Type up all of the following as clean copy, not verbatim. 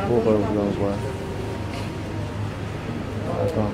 pour vous l'envoyer. Attends.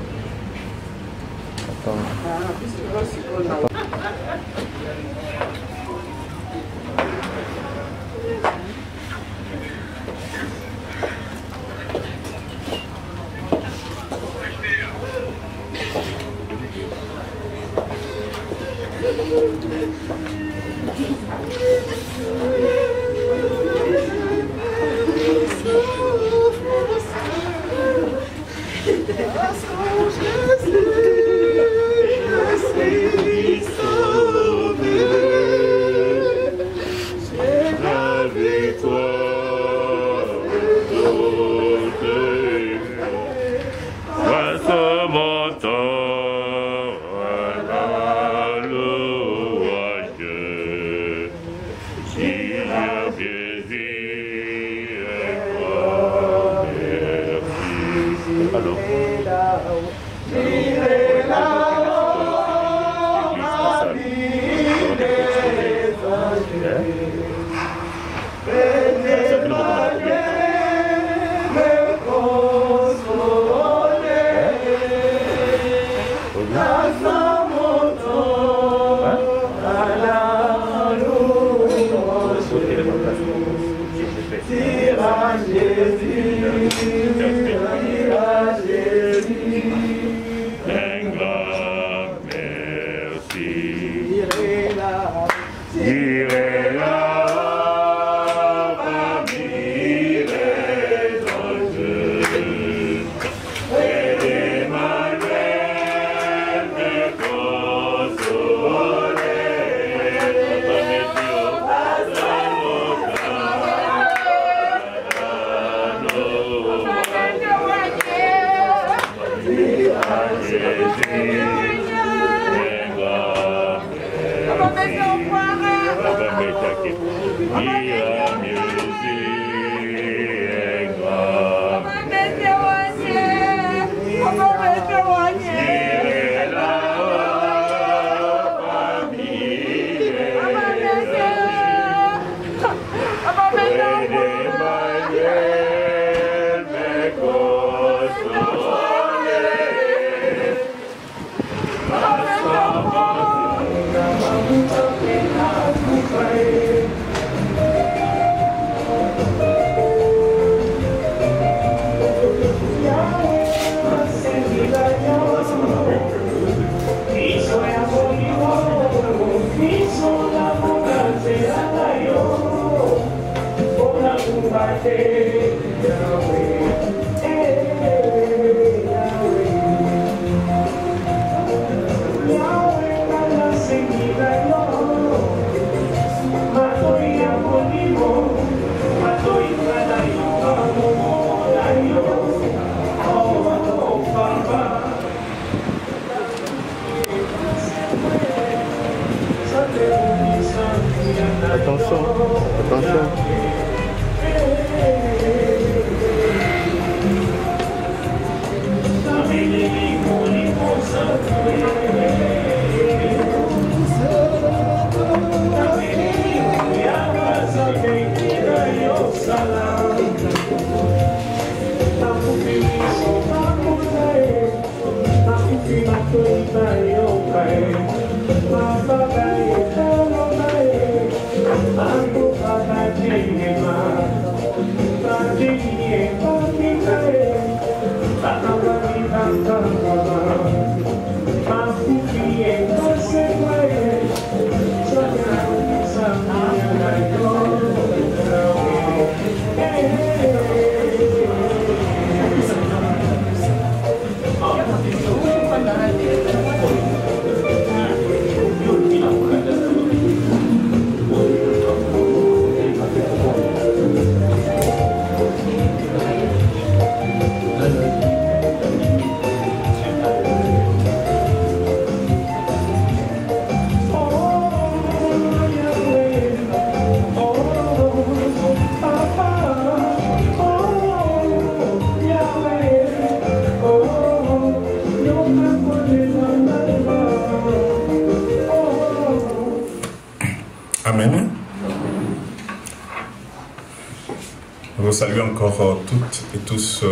Je vous salue encore toutes et tous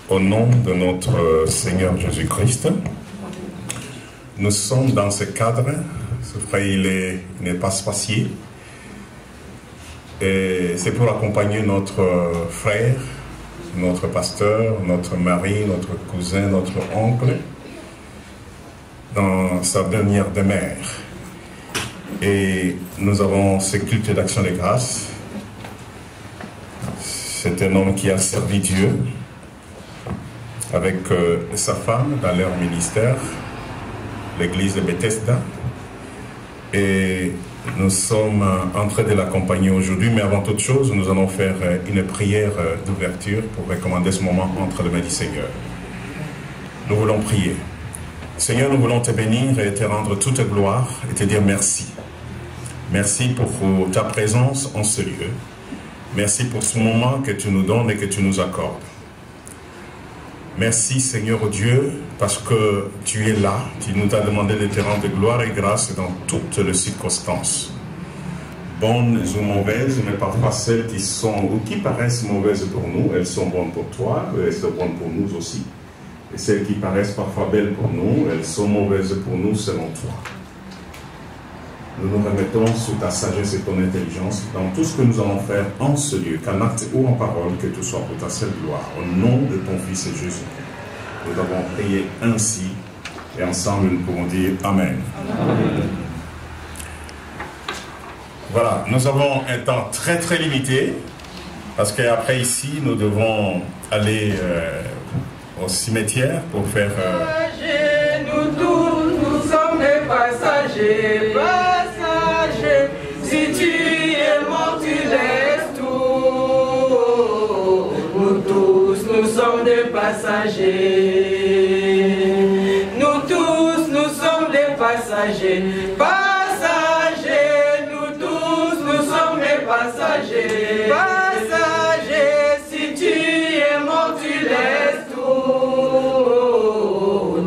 au nom de notre Seigneur Jésus-Christ. Nous sommes dans ce cadre, ce frère il n'est pas spatié, et c'est pour accompagner notre frère, notre pasteur, notre mari, notre cousin, notre oncle, dans sa dernière demeure. Et nous avons ce culte d'action de grâce. C'est un homme qui a servi Dieu avec sa femme dans leur ministère, l'église de Bethesda. Et nous sommes en train de l'accompagner aujourd'hui, mais avant toute chose, nous allons faire une prière d'ouverture pour recommander ce moment entre les mains du Seigneur. Nous voulons prier. Seigneur, nous voulons te bénir et te rendre toute gloire et te dire merci. Merci pour ta présence en ce lieu. Merci pour ce moment que tu nous donnes et que tu nous accordes. Merci Seigneur Dieu, parce que tu es là, tu nous as demandé de te rendre gloire et grâce dans toutes les circonstances. Bonnes ou mauvaises, mais parfois celles qui sont ou qui paraissent mauvaises pour nous, elles sont bonnes pour toi, elles sont bonnes pour nous aussi. Et celles qui paraissent parfois belles pour nous, elles sont mauvaises pour nous selon toi. Nous nous remettons sous ta sagesse et ton intelligence dans tout ce que nous allons faire en ce lieu, qu'en acte ou en parole, que tout soit pour ta seule gloire. Au nom de ton Fils Jésus, nous avons prié ainsi et ensemble nous pouvons dire Amen. Amen. Voilà, nous avons un temps très très limité parce qu'après ici, nous devons aller au cimetière pour faire... Nous tous, nous sommes des passagers. Si tu es mort, tu laisses tout. Nous tous, nous sommes des passagers. Nous tous, nous sommes des passagers. Passagers, nous tous, nous sommes des passagers. Passagers, si tu es mort, tu laisses tout.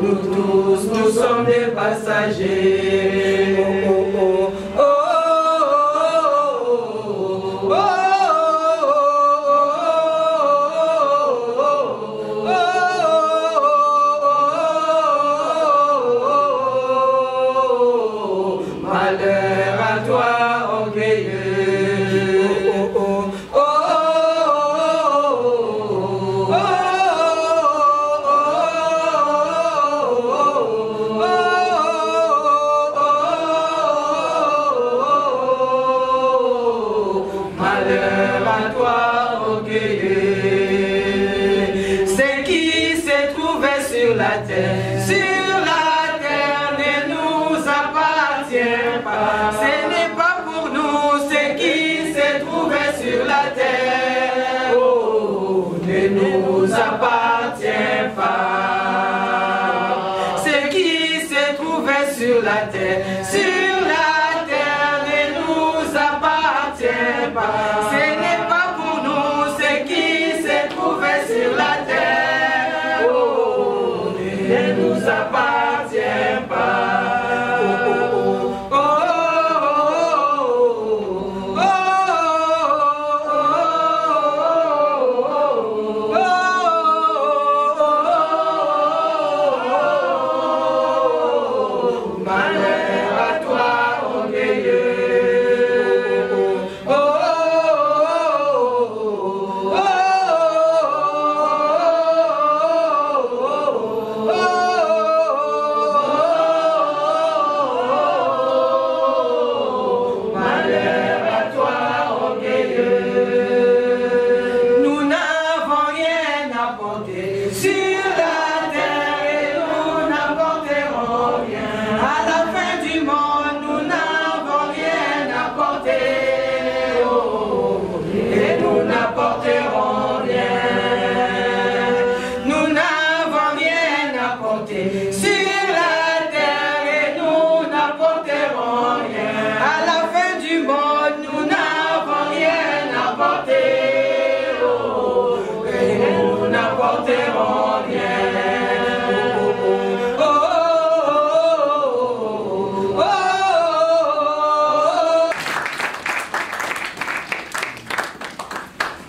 Nous tous, nous sommes des passagers.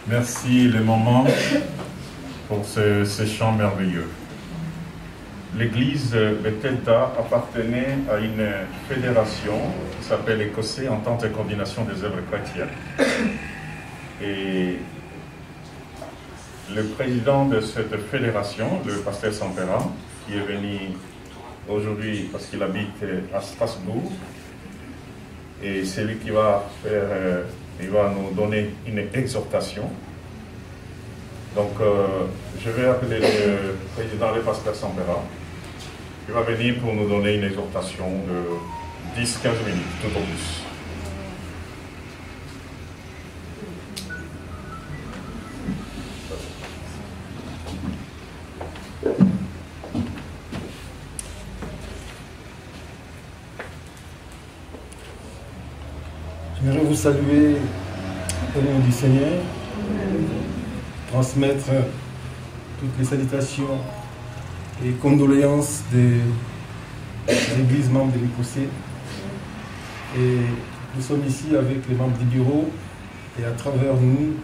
Merci les mamans pour ces chants merveilleux. L'église Bethesda appartenait à une fédération qui s'appelle Écossais Entente et Coordination des œuvres chrétiennes. Et le président de cette fédération, le pasteur Sampera, qui est venu aujourd'hui parce qu'il habite à Strasbourg, et c'est lui qui va faire, il va nous donner une exhortation. Donc je vais appeler le président, le pasteur Sampera. Il va venir pour nous donner une exhortation de 10-15 minutes, tout au plus. J'aimerais vous saluer au nom du Seigneur, transmettre toutes les salutations et condoléances des églises membres de l'Écossais. Et nous sommes ici avec les membres du bureau et à travers nous,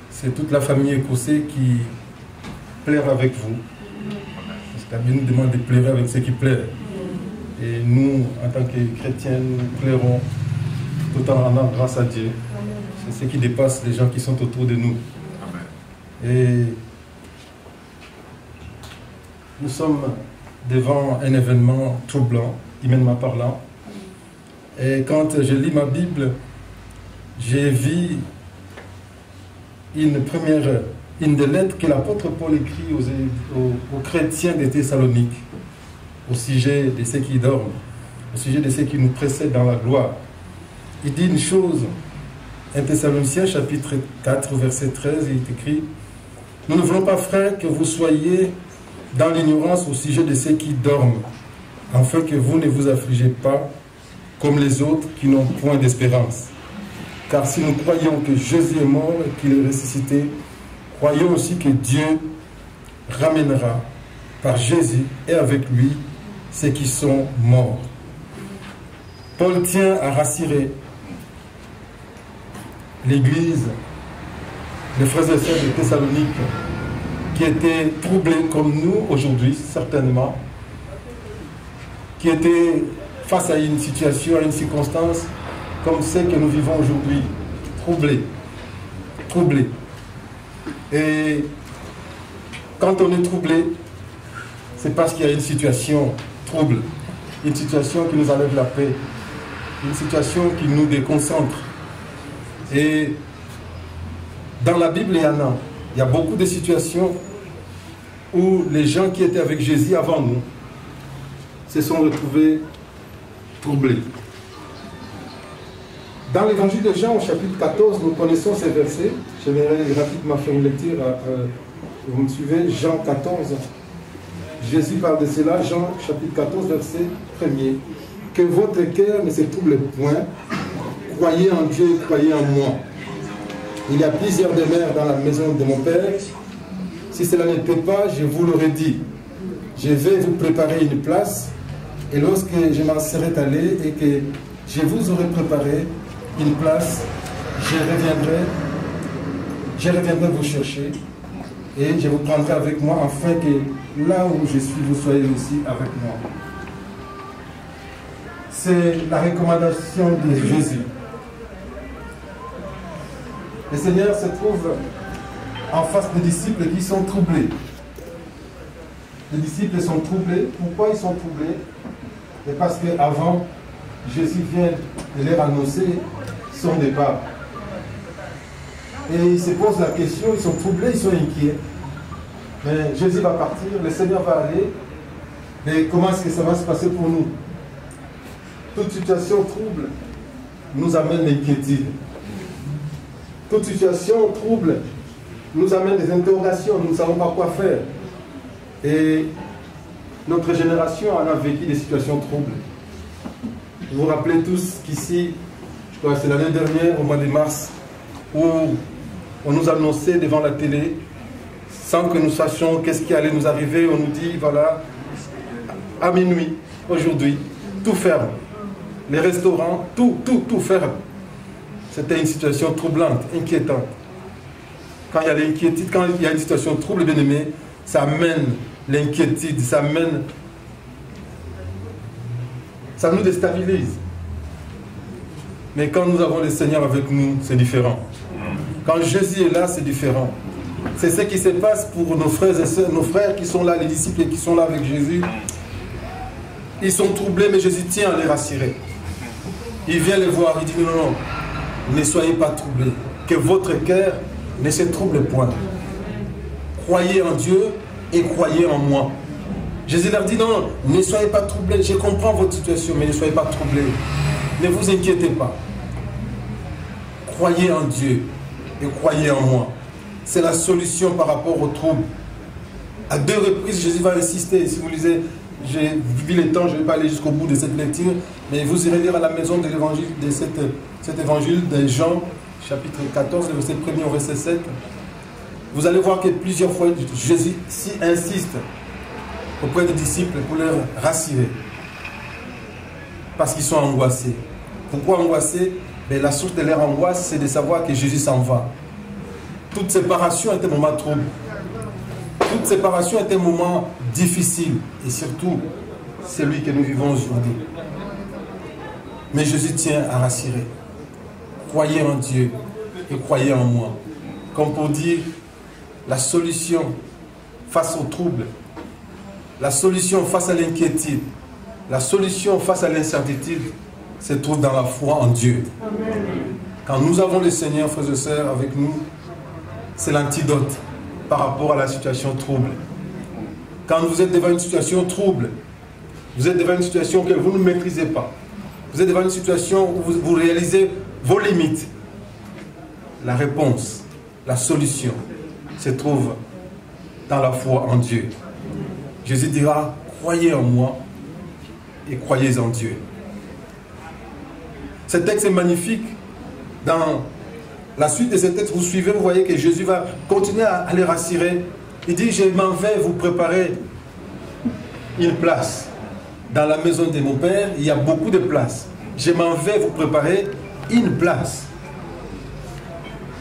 c'est toute la famille écossaise qui pleure avec vous. Parce que la Bible nous demande de pleurer avec ceux qui pleurent. Et nous, en tant que chrétiens, nous pleurons tout en rendant grâce à Dieu. C'est ce qui dépasse les gens qui sont autour de nous. Et nous sommes devant un événement troublant, humainement parlant. Et quand je lis ma Bible, j'ai vu une des lettres que l'apôtre Paul écrit aux chrétiens de Thessalonique, au sujet de ceux qui dorment, au sujet de ceux qui nous précèdent dans la gloire. Il dit une chose, 1 Thessaloniciens chapitre 4, verset 13, il est écrit: nous ne voulons pas, frères, que vous soyez dans l'ignorance au sujet de ceux qui dorment, afin que vous ne vous affligez pas comme les autres qui n'ont point d'espérance. Car si nous croyons que Jésus est mort et qu'il est ressuscité, croyons aussi que Dieu ramènera par Jésus et avec lui ceux qui sont morts. Paul tient à rassurer l'Église, les frères et sœurs de Thessalonique, qui étaient troublés comme nous aujourd'hui, certainement, qui étaient face à une situation, à une circonstance comme celle que nous vivons aujourd'hui, troublés, troublés. Et quand on est troublé, c'est parce qu'il y a une situation trouble, une situation qui nous enlève la paix, une situation qui nous déconcentre. Et dans la Bible, il y a beaucoup de situations où les gens qui étaient avec Jésus avant nous se sont retrouvés troublés. Dans l'évangile de Jean, au chapitre 14, nous connaissons ces versets. Je vais rapidement faire une lecture. Vous me suivez, Jean 14. Jésus parle de cela, Jean chapitre 14, verset 1er. Que votre cœur ne se trouble point. Croyez en Dieu et croyez en moi. Il y a plusieurs demeures dans la maison de mon Père. Si cela n'était pas, je vous l'aurais dit. Je vais vous préparer une place. Et lorsque je m'en serai allé et que je vous aurai préparé une place, je reviendrai vous chercher et je vous prendrai avec moi afin que là où je suis, vous soyez aussi avec moi. C'est la recommandation de Jésus. Le Seigneur se trouve en face des disciples qui sont troublés. Les disciples sont troublés. Pourquoi ils sont troublés? C'est parce qu'avant, Jésus vient de leur annoncer son départ. Et ils se posent la question, ils sont troublés, ils sont inquiets. Mais Jésus va partir, le Seigneur va aller. Mais comment est-ce que ça va se passer pour nous? Toute situation trouble nous amène l'inquiétude. Toute situation trouble nous amène des interrogations, nous ne savons pas quoi faire. Et notre génération en a vécu des situations troubles. Vous vous rappelez tous qu'ici, je crois que c'est l'année dernière, au mois de mars, où on nous annonçait devant la télé, sans que nous sachions qu'est-ce qui allait nous arriver, on nous dit, voilà, à minuit, aujourd'hui, tout ferme. Les restaurants, tout ferme. C'était une situation troublante, inquiétante. quand il y a l'inquiétude, quand il y a une situation trouble, bien aimé, ça amène l'inquiétude, ça nous déstabilise. Mais quand nous avons le Seigneur avec nous, c'est différent. Quand Jésus est là, c'est différent. C'est ce qui se passe pour nos frères et sœurs, nos frères qui sont là, les disciples qui sont là avec Jésus. Ils sont troublés, mais Jésus tient à les rassurer. Il vient les voir, il dit non, non, ne soyez pas troublés. Que votre cœur ne se trouble point. Croyez en Dieu et croyez en moi. Jésus leur dit non, ne soyez pas troublés. Je comprends votre situation, mais ne soyez pas troublés. Ne vous inquiétez pas. Croyez en Dieu et croyez en moi. C'est la solution par rapport aux troubles. À 2 reprises, Jésus va insister. Si vous lisez, j'ai vu le temps, je ne vais pas aller jusqu'au bout de cette lecture, mais vous irez lire à la maison de l'évangile, de cet évangile de Jean, chapitre 14, le verset 1er au verset 7. Vous allez voir que plusieurs fois, Jésus insiste auprès des disciples pour leur rassurer. Parce qu'ils sont angoissés. Pourquoi angoissés? Mais la source de leur angoisse, c'est de savoir que Jésus s'en va. Toute séparation est un moment trouble. Toute séparation est un moment difficile. Et surtout, celui que nous vivons aujourd'hui. Mais Jésus tient à rassurer. Croyez en Dieu et croyez en moi. Comme pour dire, la solution face au trouble, la solution face à l'inquiétude, la solution face à l'incertitude se trouve dans la foi en Dieu. Amen. Quand nous avons le Seigneur, frères et sœurs, avec nous, c'est l'antidote par rapport à la situation trouble. Quand vous êtes devant une situation trouble, vous êtes devant une situation que vous ne maîtrisez pas, vous êtes devant une situation où vous réalisez vos limites, la réponse, la solution se trouve dans la foi en Dieu. Jésus dira, croyez en moi et croyez en Dieu. Ce texte est magnifique. Dans la suite de ce texte, vous suivez, vous voyez que Jésus va continuer à les rassurer. Il dit, je m'en vais vous préparer une place. Dans la maison de mon Père, il y a beaucoup de places. Je m'en vais vous préparer une place.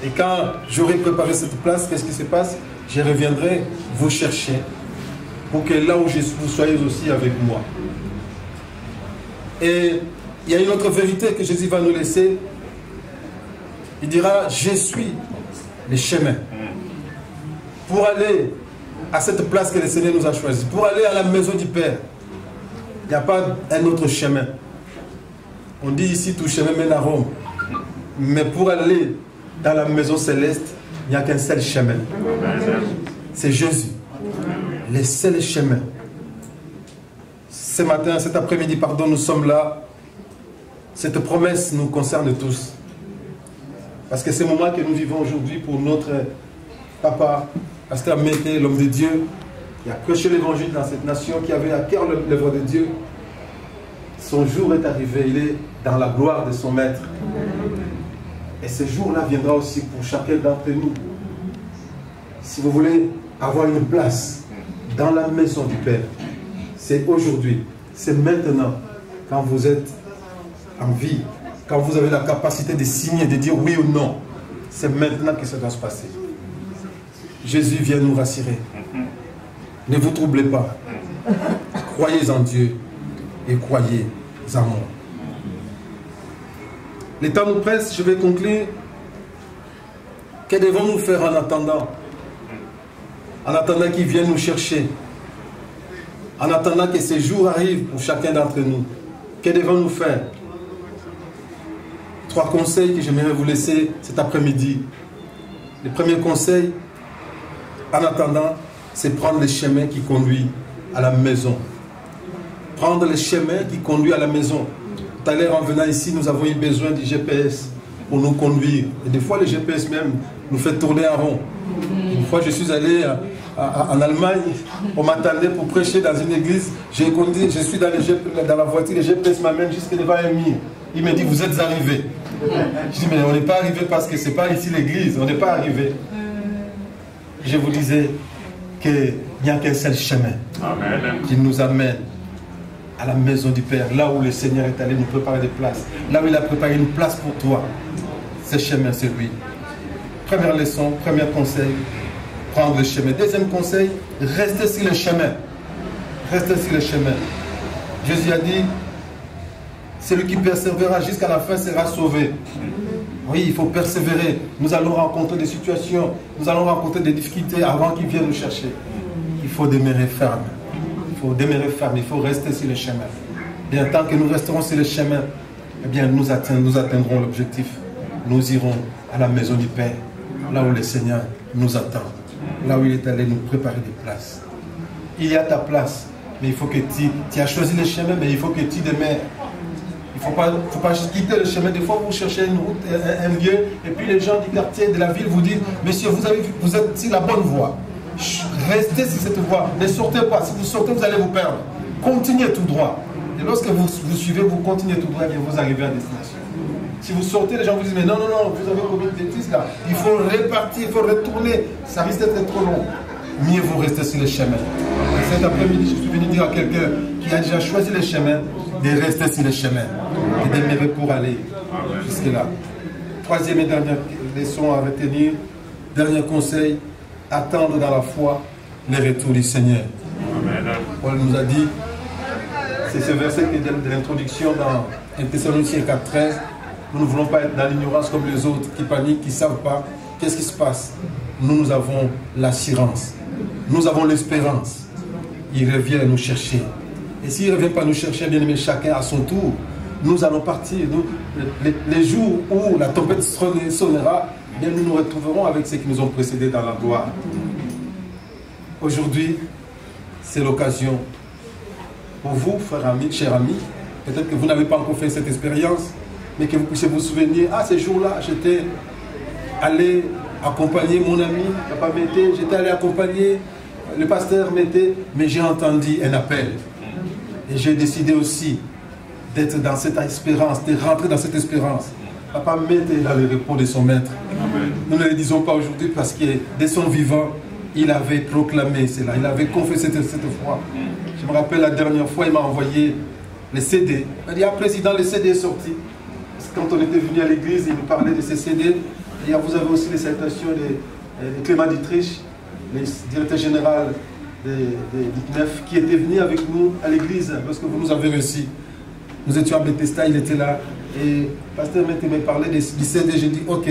Et quand j'aurai préparé cette place, qu'est-ce qui se passe? Je reviendrai vous chercher pour que là où je suis, vous soyez aussi avec moi. Et il y a une autre vérité que Jésus va nous laisser. Il dira, je suis le chemin. Pour aller à cette place que le Seigneur nous a choisie, pour aller à la maison du Père, il n'y a pas un autre chemin. On dit ici, tout chemin mène à Rome. Mais pour aller dans la maison céleste, il n'y a qu'un seul chemin. C'est Jésus. Le seul chemin. Ce matin, cet après-midi, pardon, nous sommes là. Cette promesse nous concerne tous. Parce que ce moment que nous vivons aujourd'hui pour notre papa, Pasteur Mété, l'homme de Dieu, qui a prêché l'évangile dans cette nation, qui avait à cœur l'œuvre de Dieu, son jour est arrivé, il est dans la gloire de son maître. Et ce jour-là viendra aussi pour chacun d'entre nous. Si vous voulez avoir une place dans la maison du Père, c'est aujourd'hui, c'est maintenant, quand vous êtes en vie, quand vous avez la capacité de signer, de dire oui ou non, c'est maintenant que ça doit se passer. Jésus vient nous rassurer. Ne vous troublez pas. Croyez en Dieu et croyez en moi. Le temps nous presse, je vais conclure. Que devons-nous faire en attendant? En attendant qu'il vienne nous chercher. En attendant que ces jours arrivent pour chacun d'entre nous. Que devons-nous faire? 3 conseils que j'aimerais vous laisser cet après-midi. Le premier conseil, en attendant, c'est prendre le chemin qui conduit à la maison. Prendre le chemin qui conduit à la maison. Tout à l'heure, en venant ici, nous avons eu besoin du GPS pour nous conduire. Et des fois, le GPS même nous fait tourner en rond. Une fois, je suis allé en Allemagne, on m'attendait pour prêcher dans une église. Je suis dans la voiture, le GPS m'amène jusque devant un mur. Il me dit, vous êtes arrivés. Je dis, mais on n'est pas arrivé parce que ce n'est pas ici l'église. On n'est pas arrivé. Je vous disais qu'il n'y a qu'un seul chemin qui nous amène à la maison du Père, là où le Seigneur est allé nous préparer des places, là où il a préparé une place pour toi. Ce chemin, c'est lui. Première leçon, premier conseil, prendre le chemin. Deuxième conseil, rester sur le chemin. Rester sur le chemin. Jésus a dit, celui qui persévérera jusqu'à la fin sera sauvé. Oui, il faut persévérer. Nous allons rencontrer des situations, nous allons rencontrer des difficultés avant qu'ils viennent nous chercher. Il faut demeurer ferme. Il faut demeurer ferme, il faut rester sur le chemin. Bien, tant que nous resterons sur le chemin, eh bien, nous atteindrons l'objectif. Nous irons à la maison du Père, là où le Seigneur nous attend, là où il est allé nous préparer des places. Il y a ta place, mais il faut que tu as choisi le chemin, mais il faut que tu demeures. Il ne faut pas quitter le chemin. Des fois, vous cherchez une route, un lieu, et puis les gens du quartier, de la ville vous disent, monsieur, vous êtes sur la bonne voie. Restez sur cette voie. Ne sortez pas. Si vous sortez, vous allez vous perdre. Continuez tout droit. Et lorsque vous suivez, vous continuez tout droit, et vous arrivez à destination. Si vous sortez, les gens vous disent, mais non, non, non, vous avez commis une bêtise là. Il faut repartir, il faut retourner. Ça risque d'être trop long. Mieux vous rester sur le chemin. Cet après-midi, je suis venu dire à quelqu'un qui a déjà choisi le chemin, de rester sur le chemin et d'aimer pour aller jusque-là. Troisième et dernière leçon à retenir, dernier conseil, attendre dans la foi le retour du Seigneur. Paul nous a dit, c'est ce verset qui est de l'introduction dans 1 Thessaloniciens 4,13. Nous ne voulons pas être dans l'ignorance comme les autres qui paniquent, qui ne savent pas. Qu'est-ce qui se passe? Nous avons l'assurance, nous avons l'espérance. Il revient nous chercher. Et s'il ne revient pas nous chercher, bien aimé, chacun à son tour, nous allons partir. Les jours où la tempête sonnera, bien nous nous retrouverons avec ceux qui nous ont précédés dans la gloire. Aujourd'hui, c'est l'occasion pour vous, frères amis, chers amis, peut-être que vous n'avez pas encore fait cette expérience, mais que vous puissiez vous souvenir, ah, ces jours-là, j'étais allé accompagner mon ami, Papa Mété, j'étais allé accompagner le pasteur Mété, mais j'ai entendu un appel. Et j'ai décidé aussi d'être dans cette espérance, de rentrer dans cette espérance. Papa Mété dans le repos de son maître. Amen. Nous ne le disons pas aujourd'hui parce que dès son vivant, il avait proclamé cela, il avait confessé cette foi. Je me rappelle la dernière fois, il m'a envoyé les CD. Il m'a dit, ah président, le CD est sorti. Parce que quand on était venu à l'église, il nous parlait de ces CD. Et vous avez aussi les salutations de Clément Dietrich, le directeur général du CNEF, qui était venu avec nous à l'église lorsque vous nous avez reçus. Nous étions à Bethesda, il était là. Et pasteur Mété me parlait du CD, j'ai dit ok.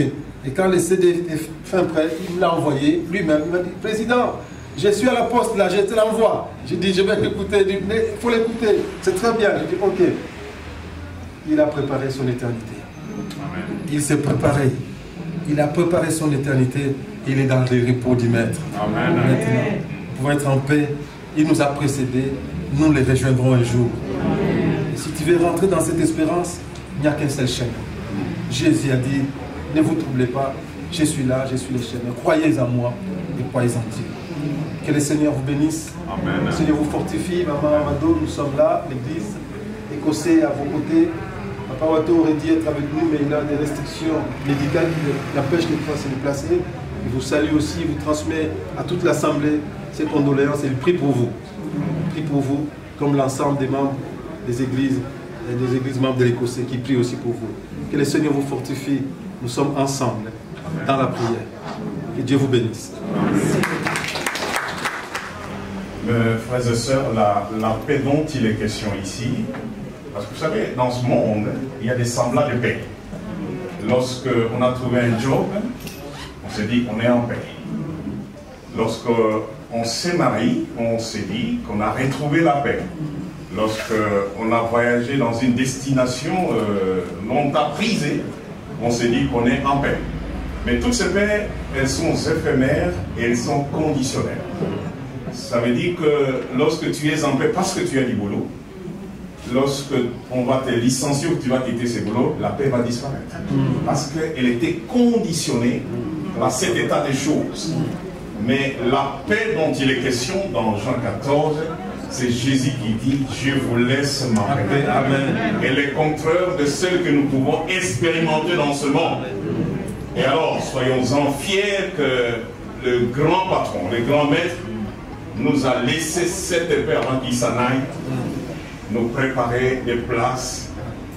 Et quand le CD est fin prêt, il me l'a envoyé lui-même. Il m'a dit, président, je suis à la poste là, je te l'envoie. J'ai dit, je vais l'écouter. Il faut l'écouter, c'est très bien. J'ai dit ok. Il a préparé son éternité. Amen. Il s'est préparé. Il a préparé son éternité. Il est dans le repos du Maître. Amen. Maintenant, pour être en paix, il nous a précédés. Nous les rejoindrons un jour. Et si tu veux rentrer dans cette espérance, il n'y a qu'un seul chemin. Jésus a dit, ne vous troublez pas, je suis là, je suis le chemin. Croyez en moi et croyez en Dieu. Que le Seigneur vous bénisse. Amen. Le Seigneur vous fortifie. Maman Amado, nous sommes là, l'église, écossais à vos côtés. Papa Wato aurait dit être avec nous, mais il a des restrictions médicales qui l'empêchent de pouvoir se déplacer. Il vous salue aussi, il vous transmet à toute l'Assemblée ses condoléances et il prie pour vous. Il prie pour vous, comme l'ensemble des membres des églises membres de l'Écossais qui prient aussi pour vous. Que le Seigneur vous fortifie. Nous sommes ensemble dans la prière. Que Dieu vous bénisse. Mes frères et sœurs, la paix dont il est question ici, parce que vous savez, dans ce monde, il y a des semblants de paix. Lorsqu'on a trouvé un job, on s'est dit qu'on est en paix. Lorsqu'on s'est marié, on s'est dit qu'on a retrouvé la paix. Lorsqu'on a voyagé dans une destination longtemps prisée, on s'est dit qu'on est en paix. Mais toutes ces paix, elles sont éphémères et elles sont conditionnelles. Ça veut dire que lorsque tu es en paix parce que tu as du boulot, lorsque on va te licencier ou que tu vas quitter ce boulot, la paix va disparaître. Parce qu'elle était conditionnée par cet état des choses. Mais la paix dont il est question dans Jean 14, c'est Jésus qui dit, je vous laisse ma paix. Amen. Elle est contraire de celle que nous pouvons expérimenter dans ce monde. Et alors, soyons-en fiers que le grand patron, le grand maître, nous a laissé cette paix avant qu'il s'en aille, nous préparer des places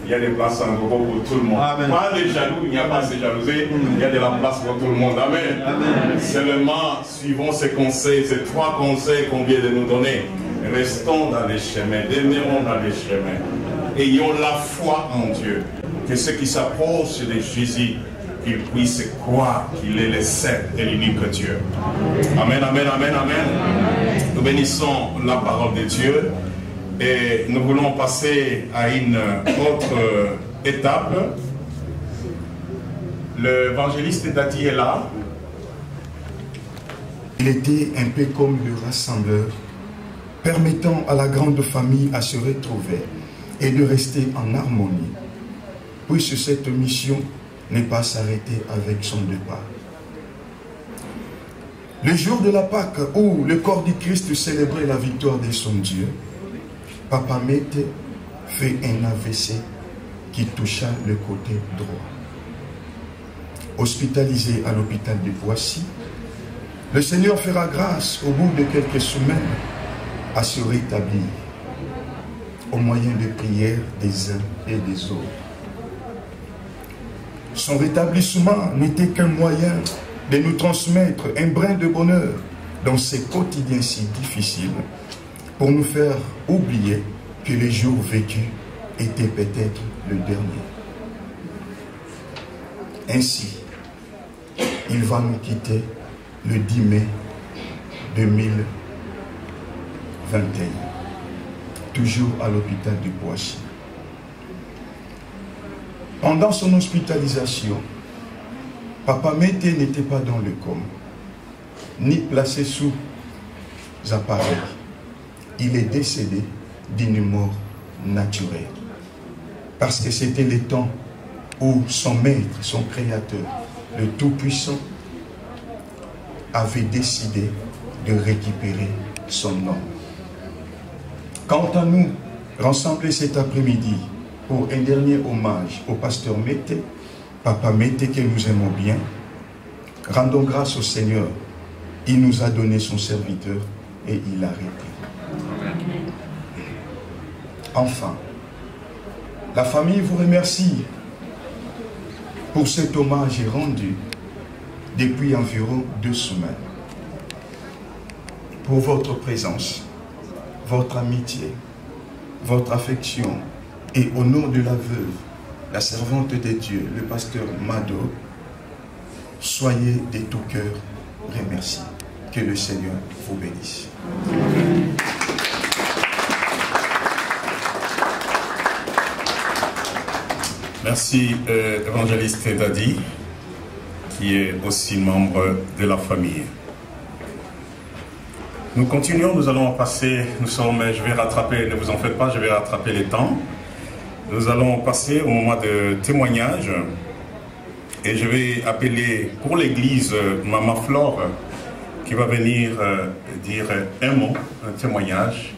il y a des places en gros pour tout le monde. Amen. Pas les jaloux, il n'y a pas de jalousie, il y a de la place pour tout le monde. Amen. Amen. Seulement, suivons ces conseils, ces 3 conseils qu'on vient de nous donner. Restons dans les chemins, demeurons dans les chemins. Ayons la foi en Dieu. Que ceux qui s'approchent de Jésus, qu'ils puissent croire qu'il est le seul et l'unique Dieu. Amen, amen, amen, amen. Nous bénissons la parole de Dieu et nous voulons passer à une autre étape. L'évangéliste Dadi est là. Il était un peu comme le rassembleur, permettant à la grande famille à se retrouver et de rester en harmonie, puisque cette mission n'est pas s'arrêter avec son départ. Le jour de la Pâque, où le corps du Christ célébrait la victoire de son Dieu, Papa Mette fait un AVC qui toucha le côté droit. Hospitalisé à l'hôpital de Poissy, le Seigneur fera grâce au bout de quelques semaines à se rétablir au moyen de prières des uns et des autres. Son rétablissement n'était qu'un moyen de nous transmettre un brin de bonheur dans ces quotidiens si difficiles pour nous faire oublier que les jours vécus étaient peut-être le dernier. Ainsi, il va nous quitter le 10 mai 2021, toujours à l'hôpital de Poissy. Pendant son hospitalisation, Papa Mette n'était pas dans le coma, ni placé sous appareil. Il est décédé d'une mort naturelle. Parce que c'était le temps où son maître, son créateur, le Tout-Puissant, avait décidé de récupérer son nom. Quant à nous, rassemblés cet après-midi pour un dernier hommage au pasteur Mette, Papa Mette que nous aimons bien, rendons grâce au Seigneur. Il nous a donné son serviteur et il a arrêté. Enfin, la famille vous remercie pour cet hommage rendu depuis environ 2 semaines. Pour votre présence, votre amitié, votre affection et au nom de la veuve, la servante de Dieu, le pasteur Mado, soyez de tout cœur remerciés. Que le Seigneur vous bénisse. Merci, évangéliste Dadi, qui est aussi membre de la famille. Nous continuons, nous allons passer, je vais rattraper, ne vous en faites pas, je vais rattraper les temps. Nous allons passer au moment de témoignage et je vais appeler pour l'église Maman Flore qui va venir dire un mot, un témoignage.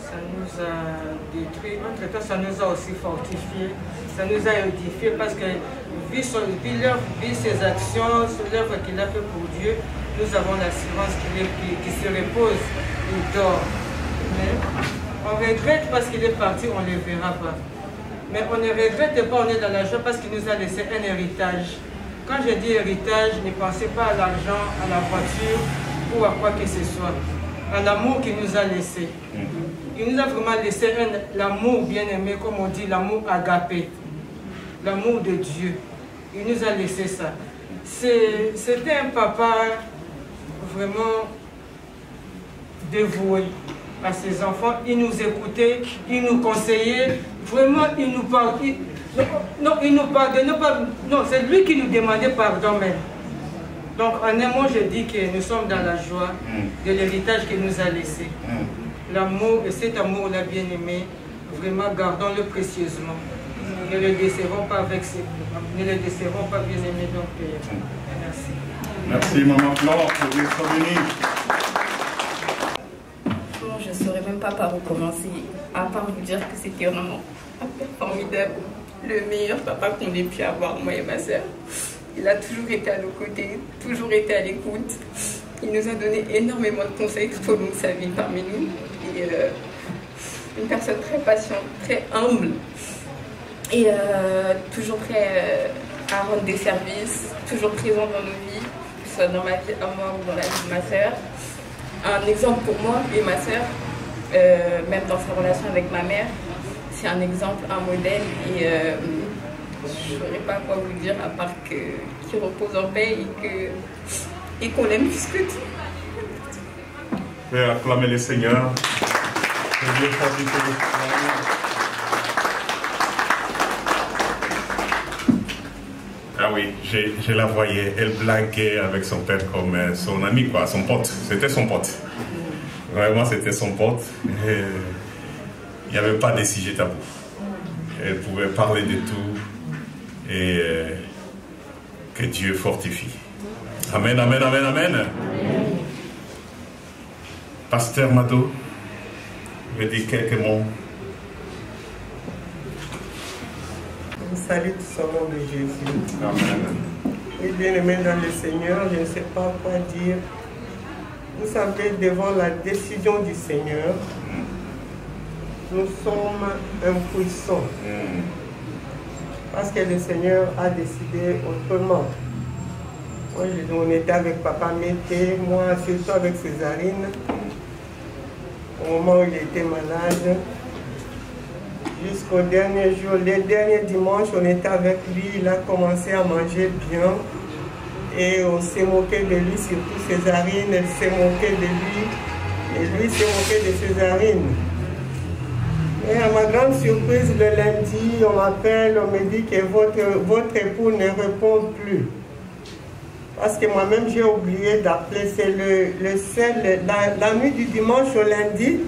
Ça nous a détruit, entre-temps ça nous a aussi fortifié, ça nous a édifié parce que vu ses actions, l'œuvre qu'il a fait pour Dieu, nous avons l'assurance qu'il se repose, il dort. Mais on regrette parce qu'il est parti, on ne le verra pas. Mais on ne regrette pas, on est dans la joie parce qu'il nous a laissé un héritage. Quand je dis héritage, ne pensez pas à l'argent, à la voiture ou à quoi que ce soit. À l'amour qu'il nous a laissé. Il nous a vraiment laissé l'amour bien-aimé, comme on dit, l'amour agapé. L'amour de Dieu. Il nous a laissé ça. C'était un papa vraiment dévoué à ses enfants. Il nous écoutait, il nous conseillait. Vraiment, il nous parlait. Non, il nous pardonnait pas. Non, c'est lui qui nous demandait pardon même. Donc, en un mot, je dis que nous sommes dans la joie de l'héritage qu'il nous a laissé. L'amour, et cet amour-là, bien-aimé, vraiment, gardons-le précieusement. Ne le décevons pas avec ses... Ne le décevons pas, bien-aimé. Donc, merci. Merci, Maman Flore, pour votre venue. Je ne saurais même pas par où commencer, à part vous dire que c'était vraiment un père formidable, le meilleur papa qu'on ait pu avoir, moi et ma soeur. Il a toujours été à nos côtés, toujours été à l'écoute. Il nous a donné énormément de conseils tout au long de sa vie parmi nous. une personne très patiente, très humble et toujours prêt à rendre des services, toujours présent dans nos vies, que ce soit dans ma vie à moi ou dans la vie de ma sœur. Un exemple pour moi et ma sœur, même dans sa relation avec ma mère, c'est un exemple, un modèle et je ne saurais pas quoi vous dire à part qu'il repose en paix et qu'on l'aime plus que tout. Je vais acclamer le Seigneur. Ah oui, je la voyais, elle blaguait avec son père comme son ami, quoi, son pote. C'était son pote. Vraiment, c'était son pote. Et il n'y avait pas de sujet tabou. Elle pouvait parler de tout et que Dieu fortifie. Amen, amen, amen, amen. Pasteur Mado, je vais dire quelques mots. Salut tout au nom de Jésus. Amen. Et bien aimé dans le Seigneur, je ne sais pas quoi dire. Vous savez, devant la décision du Seigneur, nous sommes impuissants. Parce que le Seigneur a décidé autrement. Moi, on était avec Papa Mété, moi surtout avec Césarine, au moment où il était malade. Jusqu'au dernier jour, les derniers dimanches, on était avec lui, il a commencé à manger bien. Et on s'est moqué de lui, surtout Césarine, elle s'est moquée de lui. Et lui s'est moqué de Césarine. Et à ma grande surprise, le lundi, on m'appelle, on me dit que votre époux ne répond plus. Parce que moi-même, j'ai oublié d'appeler. C'est la nuit du dimanche au lundi,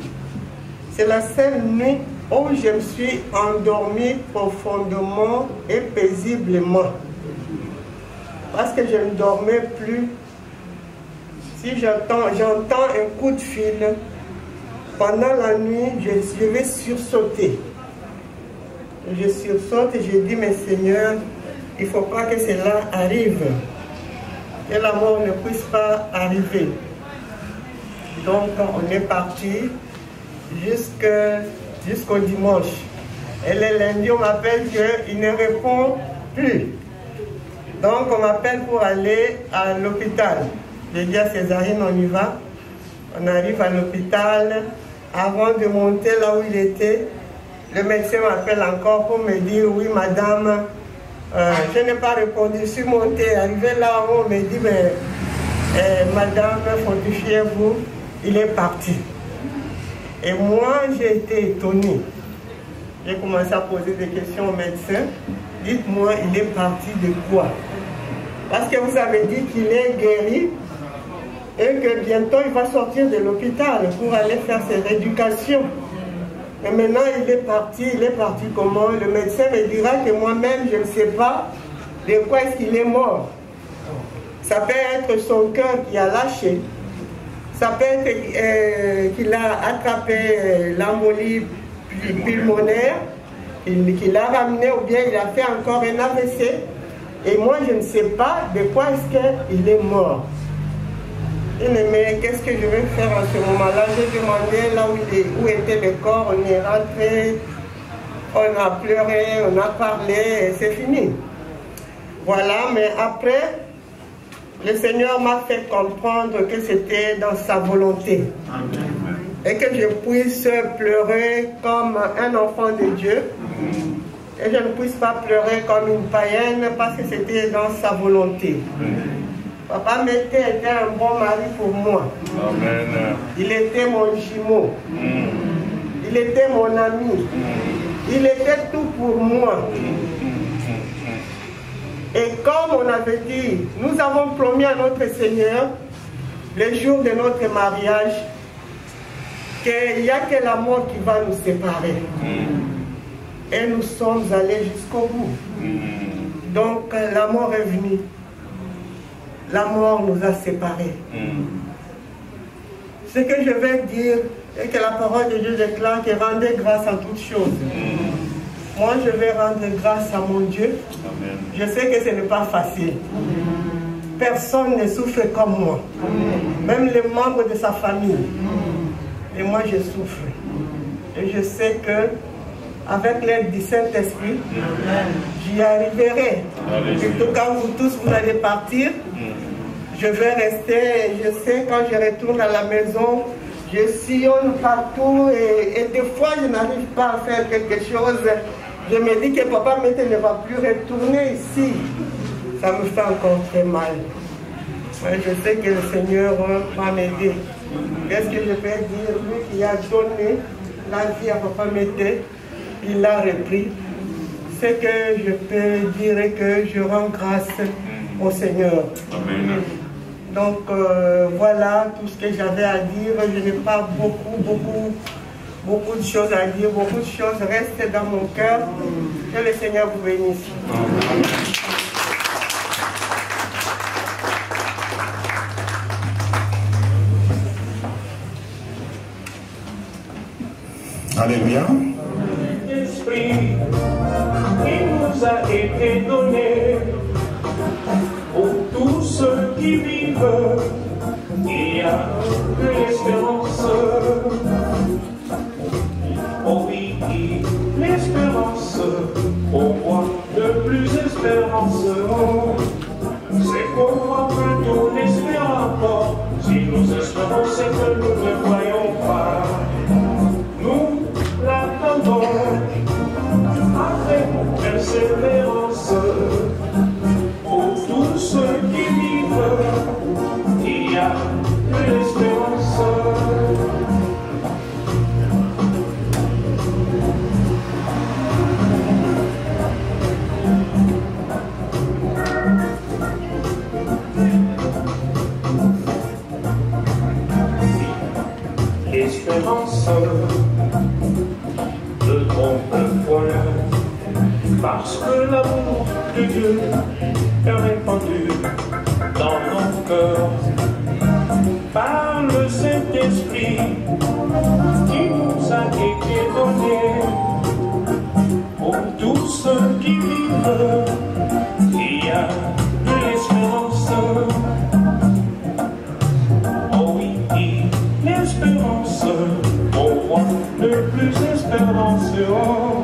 c'est la seule nuit où je me suis endormie profondément et paisiblement. Parce que je ne dormais plus. Si j'entends un coup de fil, pendant la nuit, je vais sursauter. Je sursaute et je dis, mais Seigneur, il ne faut pas que cela arrive. Que la mort ne puisse pas arriver. Donc, on est parti jusqu'au dimanche. Et le lundi, on m'appelle qu'il ne répond plus. Donc, on m'appelle pour aller à l'hôpital. Je dis à Césarine, on y va. On arrive à l'hôpital. Avant de monter là où il était, le médecin m'appelle encore pour me dire, oui, madame, je n'ai pas répondu. Je suis montée. Arrivé là où on me dit, mais madame, fortifiez-vous, il est parti. Et moi, j'ai été étonnée. J'ai commencé à poser des questions au médecin. Dites-moi, il est parti de quoi? Parce que vous avez dit qu'il est guéri et que bientôt il va sortir de l'hôpital pour aller faire ses rééducations. Et maintenant, il est parti comment? Le médecin me dira que moi-même, je ne sais pas de quoi est-ce qu'il est mort. Ça peut être son cœur qui a lâché. Ça peut être qu'il a attrapé l'embolie pulmonaire, qu'il a ramené ou bien il a fait encore un AVC. Et moi, je ne sais pas de quoi est-ce qu'il est mort. Mais qu'est-ce que je vais faire en ce moment-là? J'ai demandé là où était le corps, on est rentré, on a pleuré, on a parlé, et c'est fini. Voilà, mais après, le Seigneur m'a fait comprendre que c'était dans sa volonté. Amen. Et que je puisse pleurer comme un enfant de Dieu. Et je ne puisse pas pleurer comme une païenne parce que c'était dans sa volonté. Papa Mété était un bon mari pour moi. Amen. Il était mon jumeau. Il était mon ami. Il était tout pour moi. Et comme on avait dit, nous avons promis à notre Seigneur, le jour de notre mariage, qu'il n'y a que la mort qui va nous séparer. Et nous sommes allés jusqu'au bout. Donc la mort est venue. La mort nous a séparés. Ce que je vais dire est que la parole de Dieu déclare que rendez grâce à toutes choses. Moi, je vais rendre grâce à mon Dieu. Amen. Je sais que ce n'est pas facile. Personne ne souffre comme moi. Même les membres de sa famille. Et moi, je souffre. Et je sais que avec l'aide du Saint-Esprit, j'y arriverai. Surtout quand vous tous vous allez partir, je vais rester. Je sais quand je retourne à la maison, je sillonne partout et des fois je n'arrive pas à faire quelque chose. Je me dis que Papa Mété ne va plus retourner ici. Ça me fait encore très mal. Mais je sais que le Seigneur va m'aider. Qu'est-ce que je peux dire? Lui qui a donné la vie à Papa Mété, il l'a repris. Ce que je peux dire est que je rends grâce au Seigneur. Amen. Donc voilà tout ce que j'avais à dire. Je n'ai pas beaucoup de choses à dire. Beaucoup de choses restent dans mon cœur. Que le Seigneur vous bénisse. Alléluia. L'esprit qui nous a été donné pour tous ceux qui vivent, il y a de l'espérance. Oh oui, l'espérance, pourquoi de plus espérance? C'est pourquoi que nous l'espérons encore. Si nous espérons, c'est que nous ne voyons pas. Nous l'attendons avec persévérance. Pour tous ceux qui vivent, il y a de l'espérance. L'espérance ne trompe point, parce que l'amour de Dieu est répandu dans nos cœurs par le Saint-Esprit qui nous a été donné. Pour tous ceux qui vivent, il y a de l'espérance. Oh oui, l'espérance, pourquoi ne plus espérance? Oh,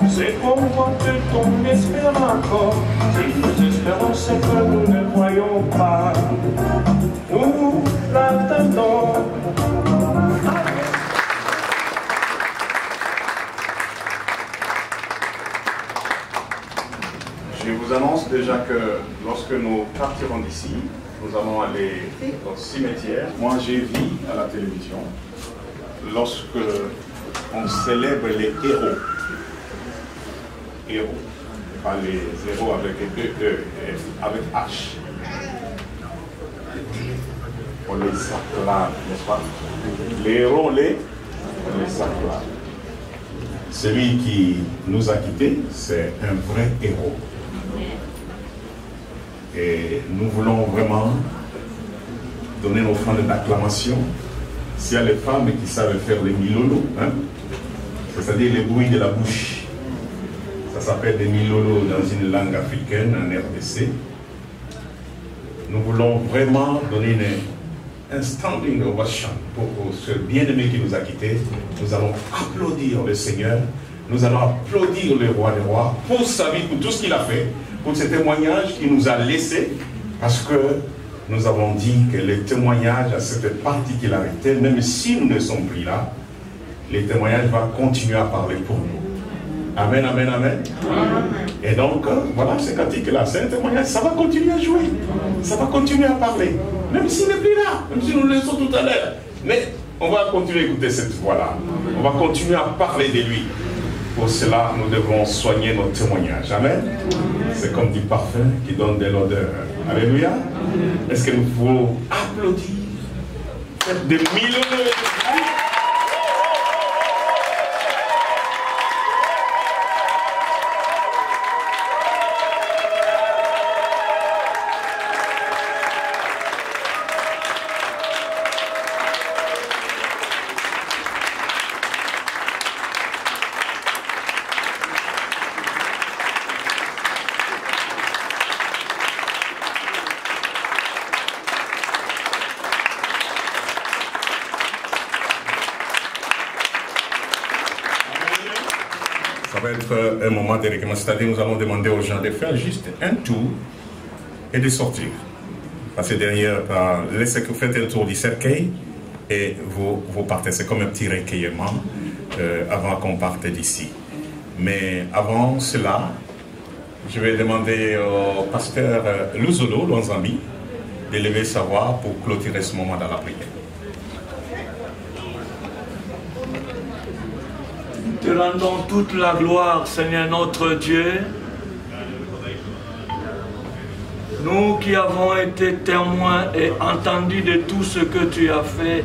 c'est pourquoi que ton espère encore. Si nous espérons, c'est que nous ne voyons pas. Nous l'attendons. Je vous annonce déjà que lorsque nous partirons d'ici, nous allons aller au cimetière. Moi, j'ai vu à la télévision lorsque on célèbre les héros. Héros, pas les héros avec E, avec H. On les acclame, n'est-ce pas? Les héros, on les acclame. Celui qui nous a quittés, c'est un vrai héros. Et nous voulons vraiment donner une offrande d'acclamation. S'il y a les femmes qui savent faire les milolo, hein, c'est-à-dire les bruits de la bouche, ça s'appelle des milolo dans une langue africaine, en RDC. Nous voulons vraiment donner un standing ovation pour ce bien-aimé qui nous a quittés. Nous allons applaudir le Seigneur, nous allons applaudir le roi des rois pour sa vie, pour tout ce qu'il a fait, pour ce témoignage qu'il nous a laissé, parce que nous avons dit que les témoignages à cette particularité, même si nous ne sommes plus là, les témoignages vont continuer à parler pour nous. Amen, amen, amen. Et donc, voilà, ce cantique-là, c'est un témoignage, ça va continuer à jouer, ça va continuer à parler, même s'il n'est plus là, même si nous le laissons tout à l'heure. Mais on va continuer à écouter cette voix-là, on va continuer à parler de lui. Pour cela, nous devons soigner nos témoignages. Amen. C'est comme du parfum qui donne de l'odeur. Alléluia. Est-ce que nous pouvons applaudir? Faites des millions de... va être un moment de recueillement, c'est-à-dire nous allons demander aux gens de faire juste un tour et de sortir. Parce que derrière, faites un tour du cercueil et vous partez. C'est comme un petit recueillement avant qu'on parte d'ici. Mais avant cela, je vais demander au pasteur Luzolo, Luanzambi, de lever sa voix pour clôturer ce moment dans la prière. Te rendons toute la gloire, Seigneur notre Dieu. Nous qui avons été témoins et entendus de tout ce que tu as fait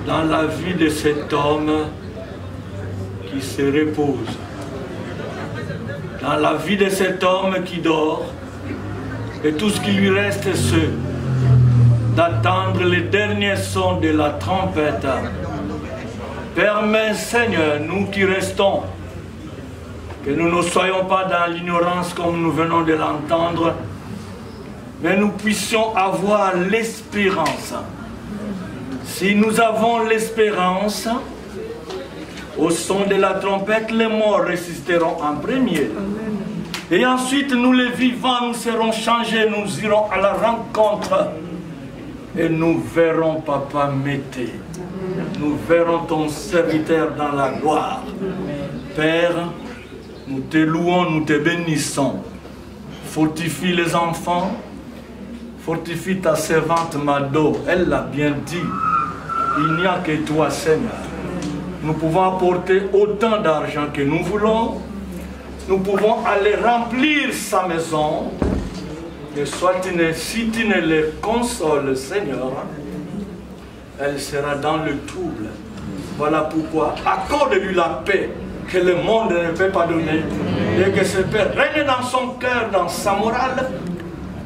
dans la vie de cet homme qui se repose, dans la vie de cet homme qui dort, et tout ce qui lui reste, c'est d'attendre les derniers sons de la trompette. Permets, Seigneur, nous qui restons, que nous ne soyons pas dans l'ignorance comme nous venons de l'entendre, mais nous puissions avoir l'espérance. Si nous avons l'espérance, au son de la trompette, les morts résisteront en premier. Et ensuite, nous les vivants, nous serons changés, nous irons à la rencontre. Et nous verrons Papa Mété. Nous verrons ton serviteur dans la gloire. Père, nous te louons, nous te bénissons. Fortifie les enfants. Fortifie ta servante Mado. Elle l'a bien dit. Il n'y a que toi, Seigneur. Nous pouvons apporter autant d'argent que nous voulons. Nous pouvons aller remplir sa maison. Et si tu ne les consoles, Seigneur, elle sera dans le trouble. Voilà pourquoi accorde-lui la paix que le monde ne peut pas donner. Et que ce Père règne dans son cœur, dans sa morale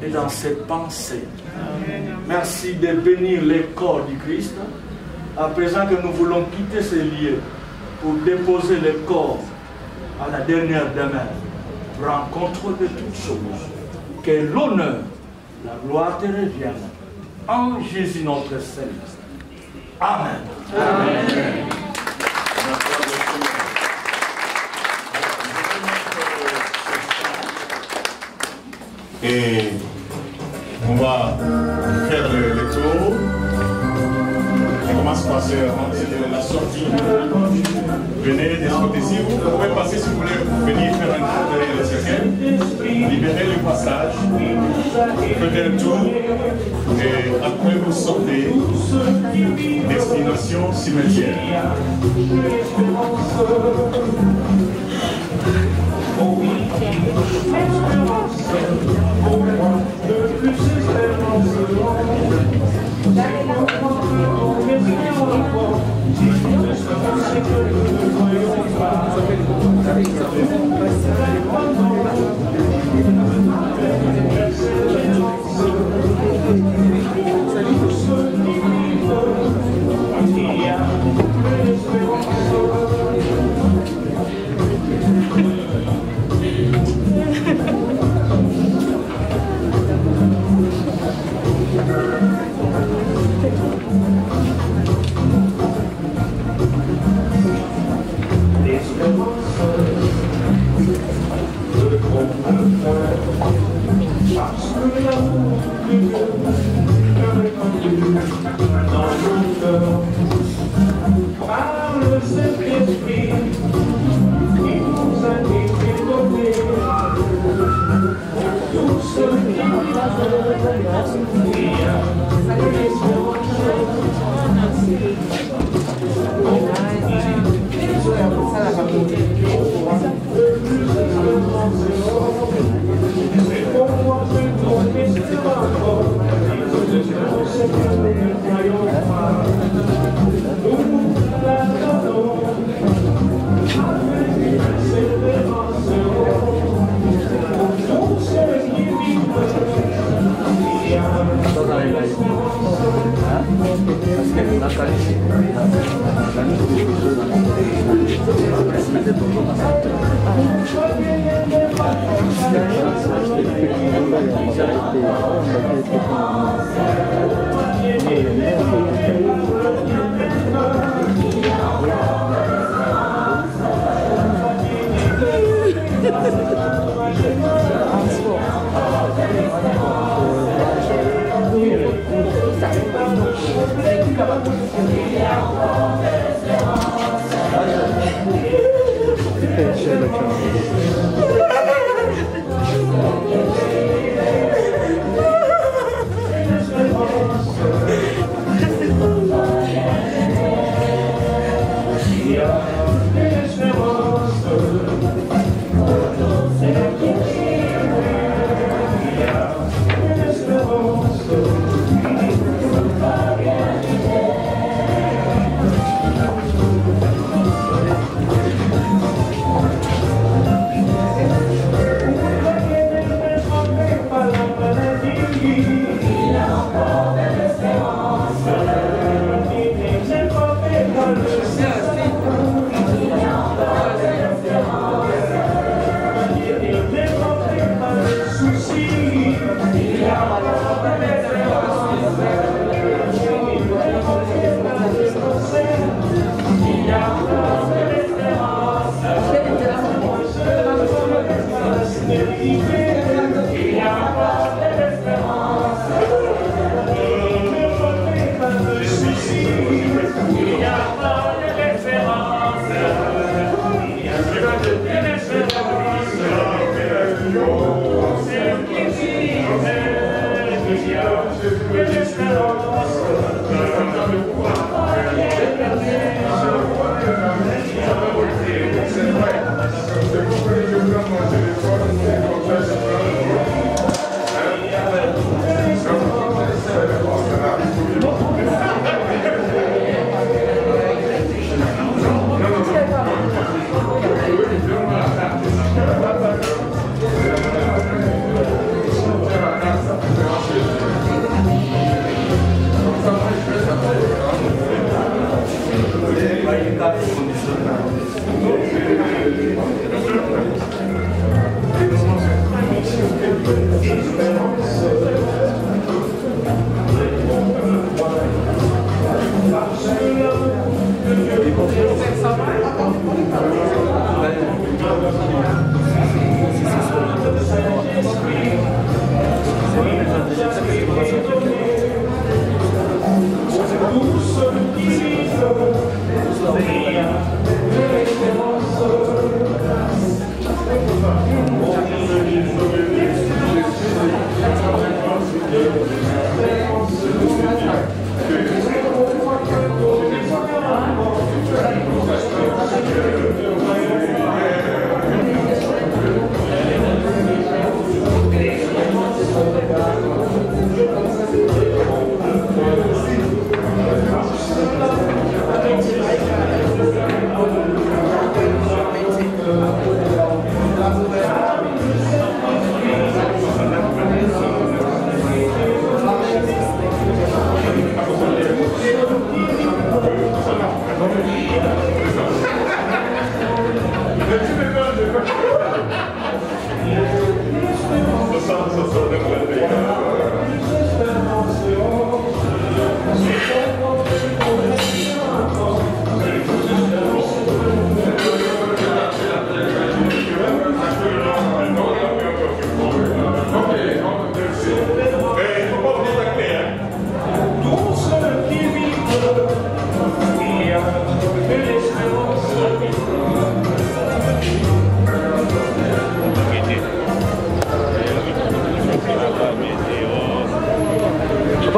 et dans ses pensées. Merci de bénir les corps du Christ. À présent que nous voulons quitter ces lieux pour déposer les corps à la dernière demeure, prends contrôle de toutes choses. Que l'honneur, la gloire te revienne. En Jésus notre Seigneur. Amen. Amen. Et on va faire le tour. On commence par la sortie. Venez de ce côté-ci. Vous pouvez passer si vous voulez venir faire un tour derrière le cercle. Libérez le passage. Faites un tour. Et après vous sortez. Destination cimetière.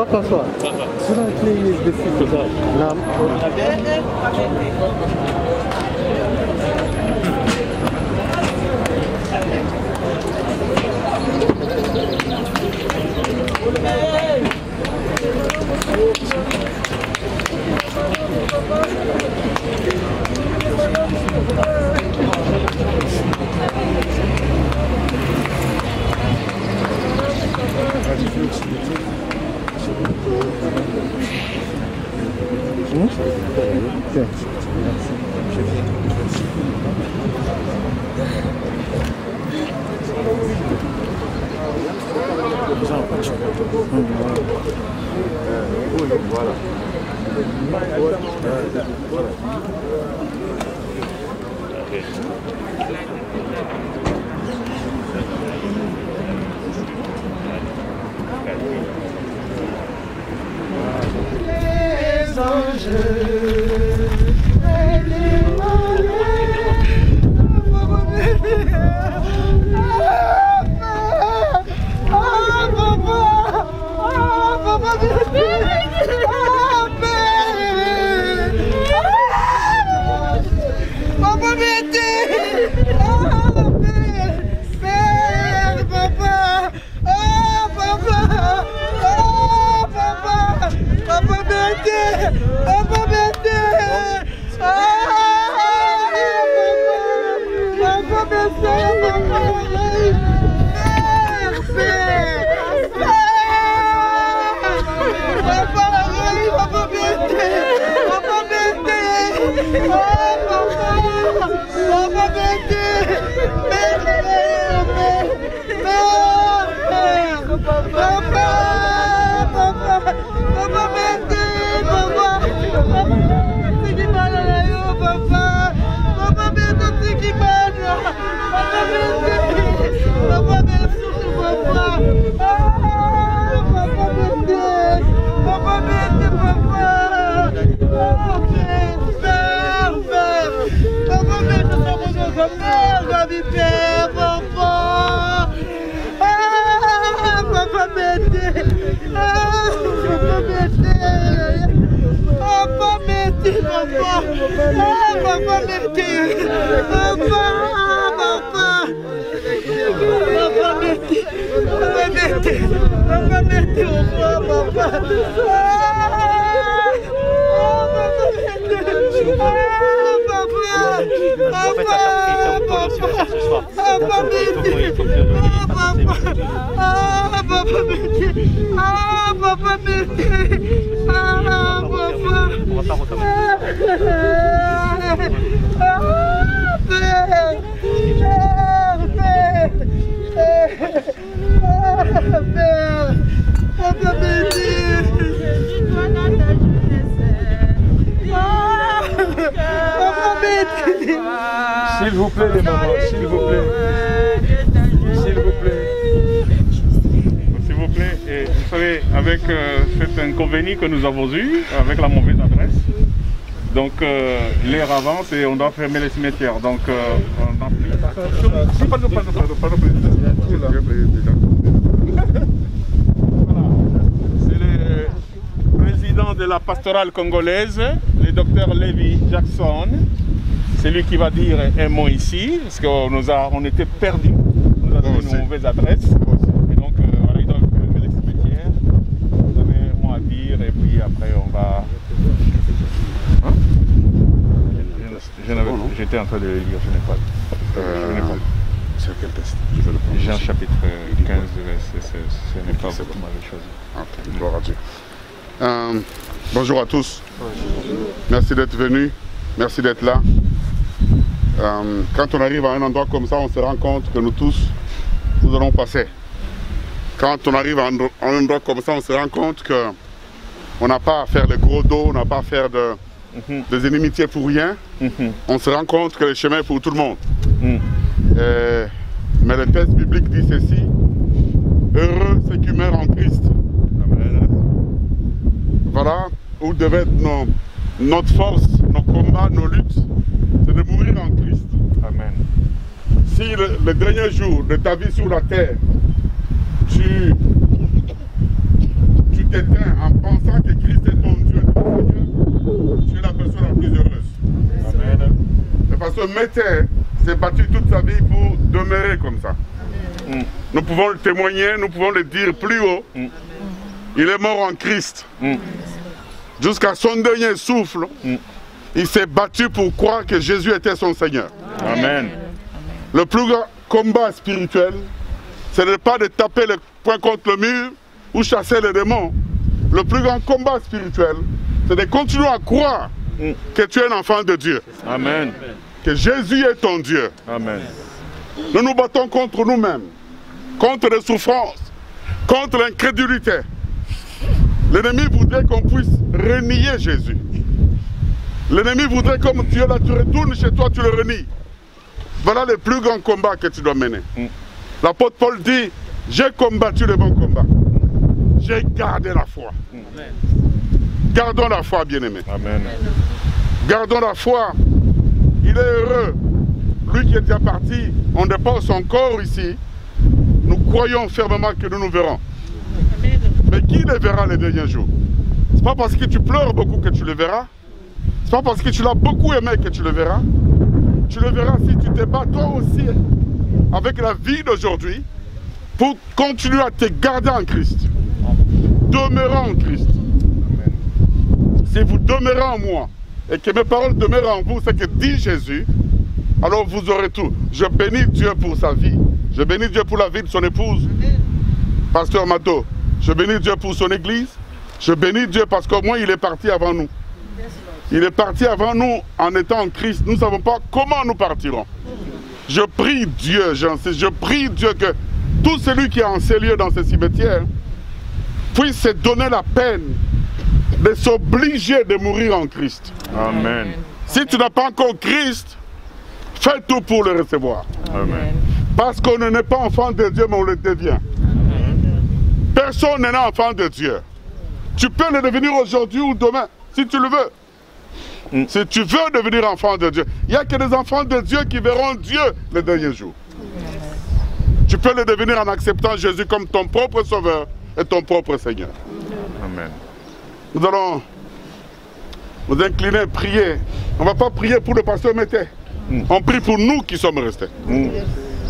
François, sur la clé USB comme ça. Là. Les anges S'il vous plaît, les mamans, s'il vous plaît. S'il vous plaît. S'il vous plaît, et vous savez, avec cet inconvénient que nous avons eu, avec la mauvaise adresse, donc l'air avance et on doit fermer les cimetières. Donc on a pris attention. C'est le président de la pastorale congolaise, le docteur Levi Jackson. C'est lui qui va dire un mot ici, parce qu'on était perdus. On nous a donné une mauvaise adresse. Et donc, voilà, il doit fermer les cimetières. Vous avez un mot à dire, et puis après, on va. Hein? J'étais en train de le lire, je n'ai pas. C'est quel texte? Je vais le prendre. Jean chapitre 15, ce n'est pas beaucoup mal choisi. Ok, gloire à Dieu. Bonjour à tous. Merci d'être venus. Merci d'être là. Quand on arrive à un endroit comme ça, on se rend compte que nous tous, nous allons passer. Quand on arrive à un endroit comme ça, on se rend compte qu'on n'a pas à faire le gros dos, on n'a pas à faire des inimitiés pour rien. On se rend compte que le chemin est pour tout le monde. Mais le texte biblique dit ceci: heureux ceux qui meurent en Christ. Amen. Voilà où devait être notre force, nos combats, nos luttes, c'est de mourir en Christ. Amen. Si le dernier jour de ta vie sur la terre, tu t'éteins en pensant que Christ est ton Dieu, ton Seigneur, tu es la personne la plus heureuse. Amen. Le pasteur Mété s'est battu toute sa vie pour demeurer comme ça. Nous pouvons le témoigner, nous pouvons le dire plus haut. Il est mort en Christ. Jusqu'à son dernier souffle, il s'est battu pour croire que Jésus était son Seigneur. Amen. Le plus grand combat spirituel, ce n'est pas de taper le poing contre le mur ou chasser les démons. Le plus grand combat spirituel, c'est de continuer à croire que tu es un enfant de Dieu. Amen. Que Jésus est ton Dieu. Amen. Nous nous battons contre nous-mêmes, contre les souffrances, contre l'incrédulité. L'ennemi voudrait qu'on puisse renier Jésus. L'ennemi voudrait, comme tu es là, tu retournes chez toi, tu le renies. Voilà le plus grand combat que tu dois mener. L'apôtre Paul dit, j'ai combattu le bon combat. J'ai gardé la foi. Gardons la foi, bien-aimés. Amen. Gardons la foi. Il est heureux. Lui qui est déjà parti, on dépose son corps ici. Nous croyons fermement que nous nous verrons. Mais qui les verra les derniers jours? C'est pas parce que tu pleures beaucoup que tu le verras. C'est pas parce que tu l'as beaucoup aimé que tu le verras. Tu le verras si tu te bats toi aussi avec la vie d'aujourd'hui pour continuer à te garder en Christ. Demeurez en Christ. Si vous demeurez en moi et que mes paroles demeurent en vous, c'est que dit Jésus, alors vous aurez tout. Je bénis Dieu pour sa vie. Je bénis Dieu pour la vie de son épouse, Pasteur Mato. Je bénis Dieu pour son église. Je bénis Dieu parce qu'au moins il est parti avant nous. Il est parti avant nous en étant en Christ. Nous ne savons pas comment nous partirons. Je prie Dieu, j'insiste, je prie Dieu que tout celui qui est en ces lieux dans ce cimetière puisse se donner la peine de s'obliger de mourir en Christ. Amen. Si tu n'as pas encore Christ, fais tout pour le recevoir. Amen. Parce qu'on n'est pas enfant de Dieu, mais on le devient. Personne n'est enfant de Dieu. Tu peux le devenir aujourd'hui ou demain, si tu le veux. Si tu veux devenir enfant de Dieu, il n'y a que des enfants de Dieu qui verront Dieu les derniers jours. Tu peux le devenir en acceptant Jésus comme ton propre Sauveur et ton propre Seigneur. Amen. Nous allons nous incliner, prier. On ne va pas prier pour le pasteur Mété. On prie pour nous qui sommes restés.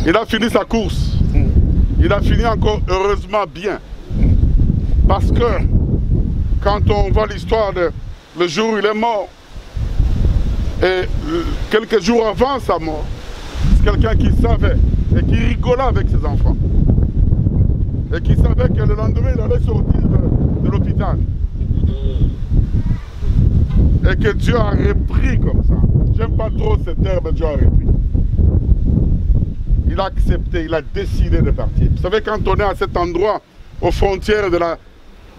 Il a fini sa course. Il a fini encore heureusement bien. Parce que quand on voit l'histoire de le jour où il est mort, et quelques jours avant sa mort, c'est quelqu'un qui savait et qui rigolait avec ses enfants. Et qui savait que le lendemain, il allait sortir de l'hôpital. Et que Dieu a repris comme ça. J'aime pas trop ce terme, Dieu a repris. Il a accepté, il a décidé de partir. Vous savez, quand on est à cet endroit, aux frontières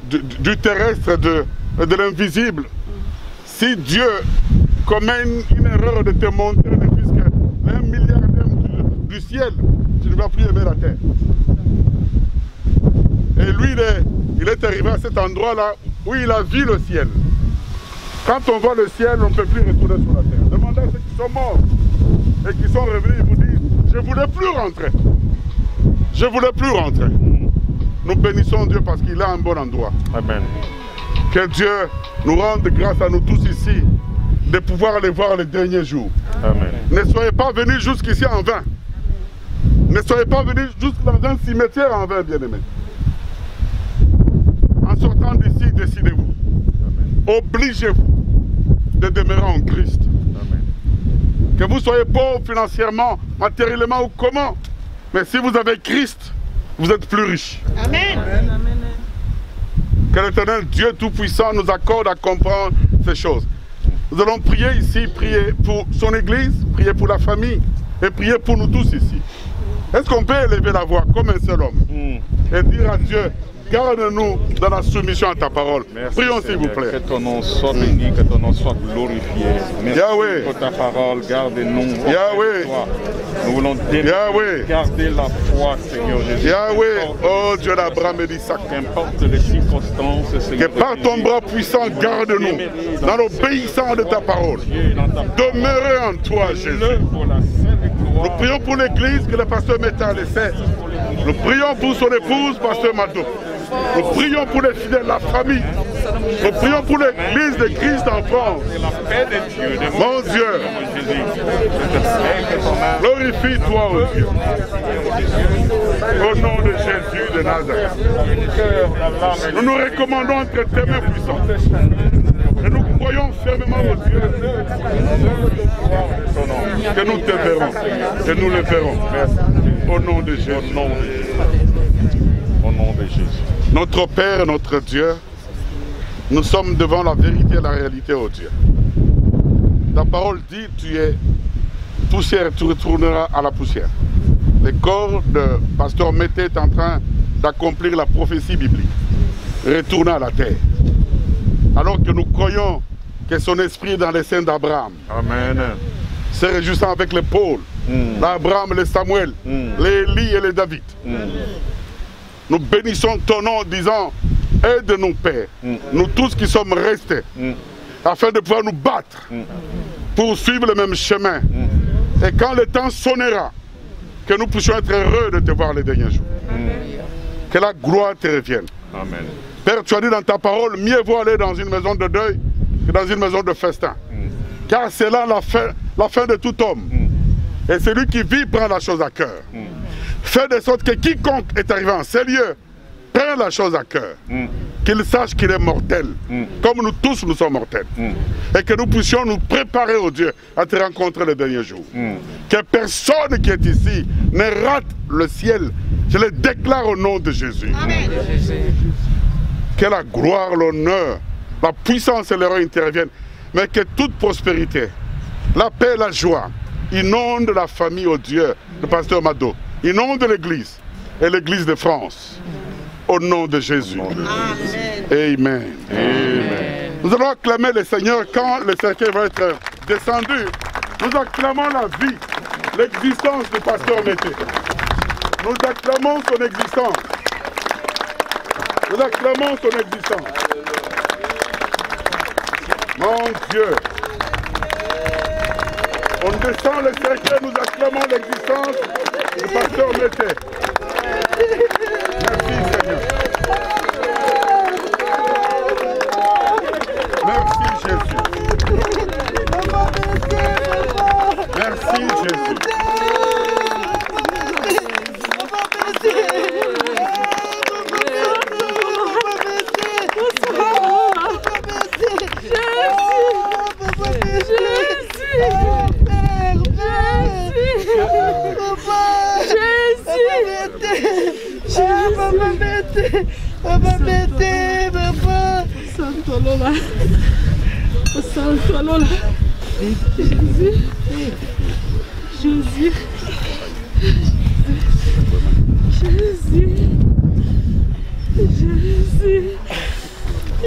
du terrestre et de l'invisible, si Dieu commet une erreur de te montrer ne plus qu'un milliardaire du ciel, tu ne vas plus aimer la terre. Et lui, il est arrivé à cet endroit-là où il a vu le ciel. Quand on voit le ciel, on ne peut plus retourner sur la terre. Demandez à ceux qui sont morts et qui sont revenus, ils vous disent, je ne voulais plus rentrer. Je ne voulais plus rentrer. Nous bénissons Dieu parce qu'il a un bon endroit. Amen. Que Dieu nous rende grâce à nous tous ici de pouvoir aller voir les derniers jours. Amen. Ne soyez pas venus jusqu'ici en vain. Ne soyez pas venus jusque dans un cimetière en vain, bien-aimés. En sortant d'ici, décidez-vous. Obligez-vous de demeurer en Christ. Amen. Que vous soyez pauvre financièrement, matériellement ou comment, mais si vous avez Christ, vous êtes plus riche. Amen. Que l'Éternel Dieu Tout-Puissant nous accorde à comprendre ces choses. Nous allons prier ici, prier pour son Église, prier pour la famille et prier pour nous tous ici. Est-ce qu'on peut élever la voix comme un seul homme et dire à Dieu, garde-nous dans la soumission à ta parole. Merci, prions s'il vous plaît. Que ton nom soit béni, que ton nom soit glorifié. Merci Yahweh. pour ta parole, garde-nous. Yahweh. Nous voulons Yahweh. garder la foi, Seigneur Jésus. Yahweh, oh Dieu d'Abraham et d'Isaac. Qu'importe les circonstances, Que Seigneur. par ton bras puissant, garde-nous dans l'obéissance de ta parole. Demeurez en toi, Jésus. Nous prions pour l'église que le pasteur Mété a laissée. Nous prions pour son épouse, pasteur Mato. Nous prions pour les fidèles, la famille. Nous prions pour l'église de Christ en France. Mon Dieu, glorifie-toi, oh Dieu. Au nom de Jésus de Nazareth. Nous nous recommandons entre tes mains puissantes. Et nous croyons fermement au Dieu que nous te verrons, que nous le verrons. Au nom de Jésus. Au nom de Jésus. Notre Père, notre Dieu, nous sommes devant la vérité et la réalité, ô Dieu. Ta parole dit, tu es poussière, tu retourneras à la poussière. Le corps de pasteur Mété est en train d'accomplir la prophétie biblique. Retourner à la terre. Alors que nous croyons que son esprit est dans les seins d'Abraham. Amen. Se réjouissant avec les Paul, l'Abraham, les Samuel, les Élie et les David. Nous bénissons ton nom en disant, Aide-nous, Père, nous tous qui sommes restés, afin de pouvoir nous battre pour suivre le même chemin. Et quand le temps sonnera, que nous puissions être heureux de te voir les derniers jours. Que la gloire te revienne. Amen. Père, tu as dit dans ta parole, mieux vaut aller dans une maison de deuil que dans une maison de festin. Car c'est là la fin de tout homme. Et celui qui vit prend la chose à cœur. Fais de sorte que quiconque est arrivé en ces lieux prenne la chose à cœur. Qu'il sache qu'il est mortel. Comme nous tous, nous sommes mortels. Et que nous puissions nous préparer, au Dieu, à te rencontrer le dernier jour. Que personne qui est ici ne rate le ciel. Je le déclare au nom de Jésus. Amen. Que la gloire, l'honneur, la puissance et l'honneur interviennent. Mais que toute prospérité, la paix et la joie inondent la famille, au Dieu, de Pasteur Mado. Inondent l'Église et l'Église de France. Au nom de Jésus. Amen. Amen. Amen. Nous allons acclamer le Seigneur quand le cercueil va être descendu. Nous acclamons la vie, l'existence du Pasteur Mété. Nous acclamons son existence. Nous acclamons son existence. Mon Dieu. On descend le cercueil, nous acclamons l'existence du Pasteur Mété. Merci Seigneur. Merci Jésus. Merci Jésus. Santo Lola. Santo Lola. Jésus. Jésus. Jésus. Jésus.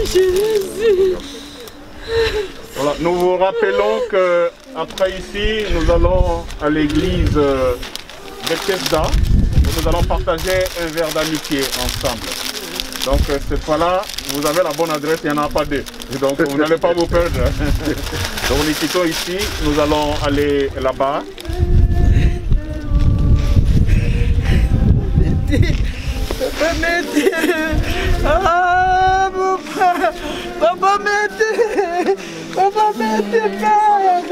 Jésus. Voilà, nous vous rappelons qu'après ici, nous allons à l'église de Bethesda. Nous allons partager un verre d'amitié ensemble. Donc cette fois-là, vous avez la bonne adresse, il n'y en a pas deux. Donc vous n'allez pas vous perdre. Donc nous quittons ici, nous allons aller là-bas. Papa Mété. Ah, mon frère. Papa Mété. Papa Mété, Père.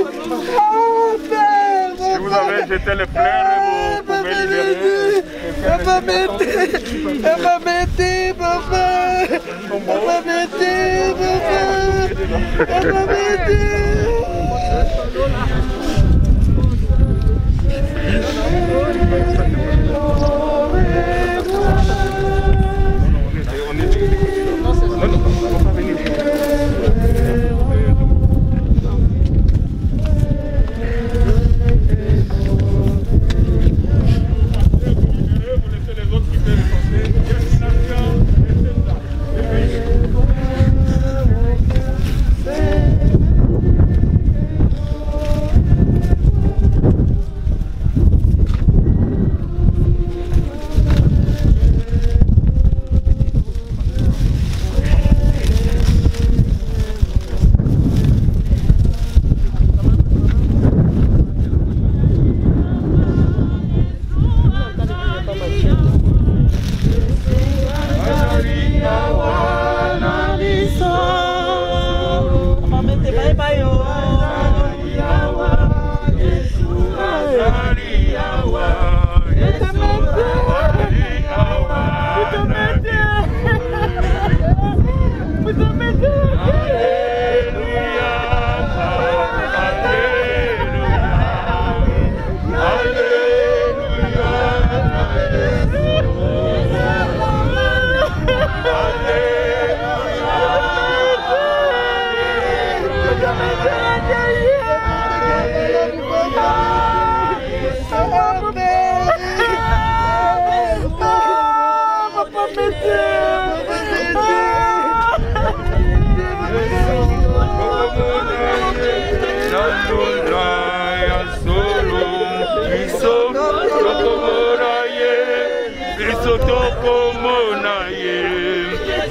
Oh, Père. Si vous avez jeté les pleurs, vous pouvez libérer. Papa Mété. Papa Mété, papa. Papa Mété, papa. Papa Mété. Alléluia.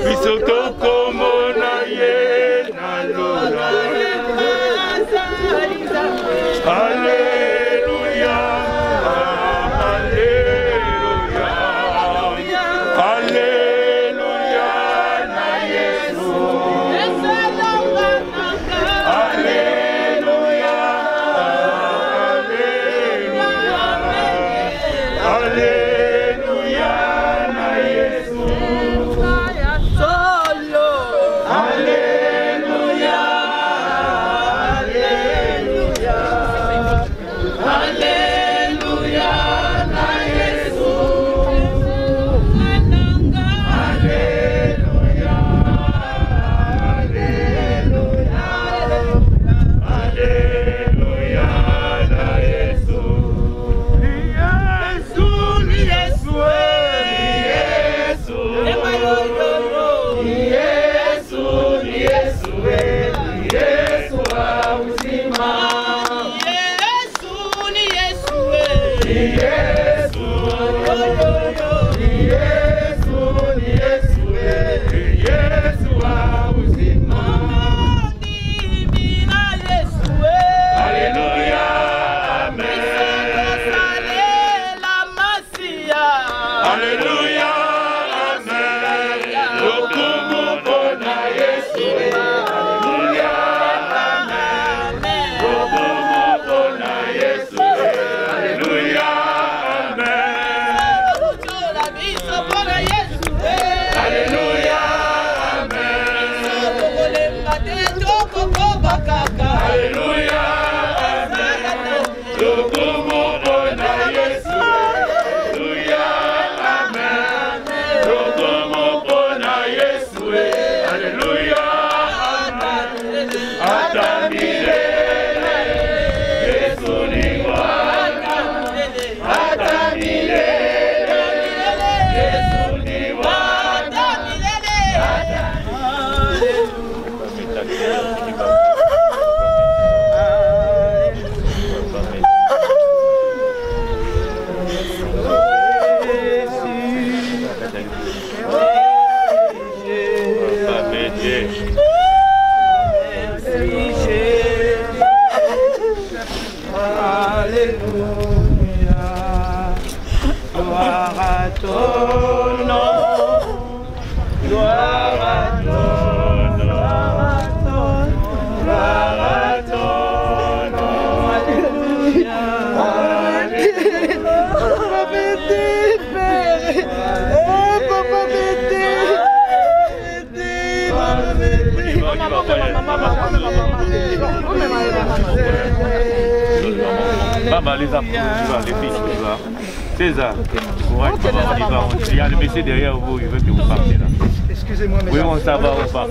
bisoto komona ye na lola. Alléluia, Alléluia, Alléluia na Yesu. Alléluia, Alléluia, Alléluia na Yesu. Solo. Alléluia, Alléluia, Alléluia na Yesu. Alléluia, Alléluia, Alléluia na Yesu. Yesu, ni Yesu, ni Yesu, ni Yesu, ni Yesu wa uzima. Yesu, ni Yesu, ni Yesu, ni Yesu, ni Yesu, ni Yesu wa uzima. Mimi na Yesu, Alléluia, amen. Alléluia, amen. Lokumu bona Yesu, Alléluia, amen. Lokumu bona Yesu, Alléluia, amen. Alléluia, amen. Alléluia, amen. Lokumu bona Yesu, Alléluia, amen. Lokumu bona Yesu, Alléluia, amen. Atamile, Yesu ni Bwana. Atamile, Yesu ni Bwana. Alléluia, gloire à ton nom, gloire à ton nom, gloire à ton nom, Alléluia, Papa m'aide, Père, Papa m'aide, Maman, les applaudissements, les filles, tu vois. César, courage, il y a le monsieur derrière vous, il veut que vous partiez là. Excusez-moi, mais... Oui, on s'en va, on part.